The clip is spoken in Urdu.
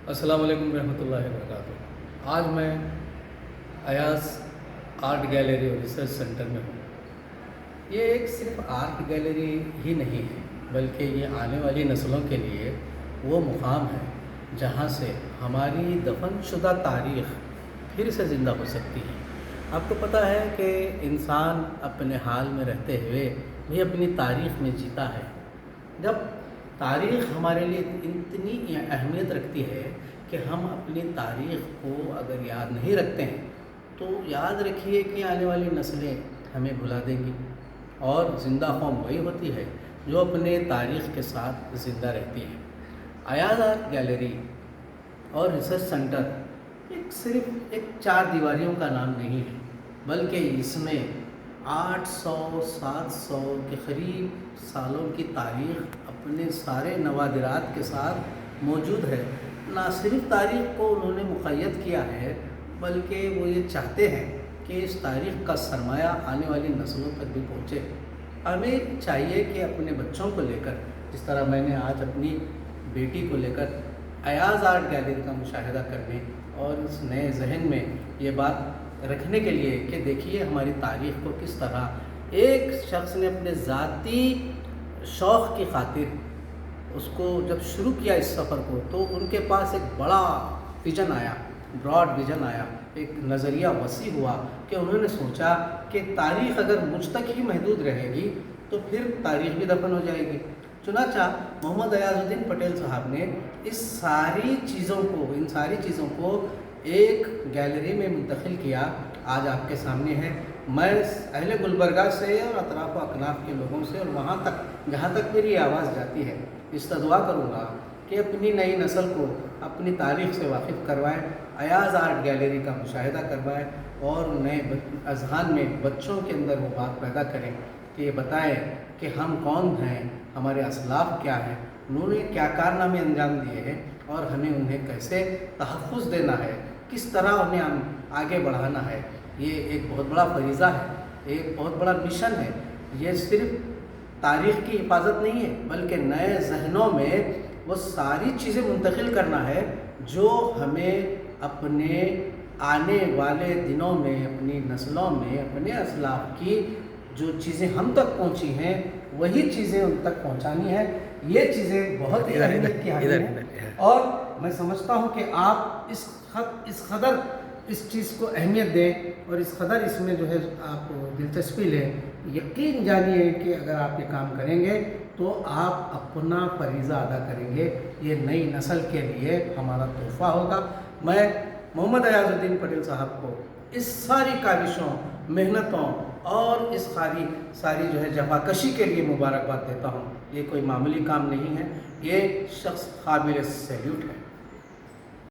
السلام علیکم ورحمۃ اللہ وبرکاتہ۔ آج میں ایاز آرٹ گیلری اور ریسرچ سینٹر میں ہوں۔ یہ ایک صرف آرٹ گیلری ہی نہیں ہے، بلکہ یہ آنے والی نسلوں کے لیے وہ مقام ہے جہاں سے ہماری دفن شدہ تاریخ پھر سے زندہ ہو سکتی ہے۔ آپ کو پتہ ہے کہ انسان اپنے حال میں رہتے ہوئے بھی اپنی تاریخ میں جیتا ہے۔ جب تاریخ ہمارے لیے اتنی اہمیت رکھتی ہے کہ ہم اپنی تاریخ کو اگر یاد نہیں رکھتے ہیں تو یاد رکھیے کہ آنے والی نسلیں ہمیں بھلا دیں گی، اور زندہ قوم وہی ہوتی ہے جو اپنے تاریخ کے ساتھ زندہ رہتی ہے۔ ایاز آرٹ گیلری اور ریسرچ سینٹر صرف ایک 4 دیواریوں کا نام نہیں ہے، بلکہ اس میں 800-700 کے قریب سالوں کی تاریخ اپنے سارے نوادرات کے ساتھ موجود ہے۔ نہ صرف تاریخ کو انہوں نے مقید کیا ہے، بلکہ وہ یہ چاہتے ہیں کہ اس تاریخ کا سرمایہ آنے والی نسلوں تک بھی پہنچے۔ ہمیں چاہیے کہ اپنے بچوں کو لے کر، جس طرح میں نے آج اپنی بیٹی کو لے کر ایاز آرٹ گیلری کا مشاہدہ کرنے اور اس نئے ذہن میں یہ بات رکھنے کے لیے کہ دیکھیے ہماری تاریخ کو کس طرح ایک شخص نے اپنے ذاتی شوق کی خاطر اس کو جب شروع کیا اس سفر کو، تو ان کے پاس ایک بڑا ویژن آیا، براڈ ویژن آیا، ایک نظریہ وسیع ہوا کہ انہوں نے سوچا کہ تاریخ اگر مجھ تک ہی محدود رہے گی تو پھر تاریخ بھی دفن ہو جائے گی۔ چنانچہ محمد ایاز الدین پٹیل صاحب نے ان ساری چیزوں کو ایک گیلری میں منتقل کیا۔ آج آپ کے سامنے ہے۔ میں اہل گلبرگہ سے اور اطراف و اکناف کے لوگوں سے اور وہاں تک جہاں تک میری آواز جاتی ہے استدعا کروں گا کہ اپنی نئی نسل کو اپنی تاریخ سے واقف کروائیں، ایاز آرٹ گیلری کا مشاہدہ کروائیں اور نئے اذہان میں بچوں کے اندر وہ بات پیدا کریں کہ یہ بتائیں کہ ہم کون ہیں، ہمارے اسلاف کیا ہیں، انہوں نے کیا کارنامے انجام دیے ہیں اور ہمیں انہیں کیسے تحفظ دینا ہے، کس طرح انہیں ہم آگے بڑھانا ہے۔ یہ ایک بہت بڑا فریضہ ہے، ایک بہت بڑا مشن ہے۔ یہ صرف تاریخ کی حفاظت نہیں ہے، بلکہ نئے ذہنوں میں وہ ساری چیزیں منتقل کرنا ہے جو ہمیں اپنے آنے والے دنوں میں، اپنی نسلوں میں، اپنے اسلاف کی جو چیزیں ہم تک پہنچی ہیں وہی چیزیں ان تک پہنچانی ہیں۔ یہ چیزیں بہت ہی اہمیت کی حامل ہیں، اور میں سمجھتا ہوں کہ آپ اس قدر اس چیز کو اہمیت دیں اور اس قدر اس میں جو ہے آپ دلچسپی لیں۔ یقین جانیے کہ اگر آپ یہ کام کریں گے تو آپ اپنا فریضہ ادا کریں گے۔ یہ نئی نسل کے لیے ہمارا تحفہ ہوگا۔ میں محمد ایاز الدین پٹیل صاحب کو اس ساری کاوشوں، محنتوں اور اس ساری جو ہے جفاکشی کے لیے مبارکباد دیتا ہوں۔ یہ کوئی معمولی کام نہیں ہے، یہ شخص قابل سیلیوٹ ہے۔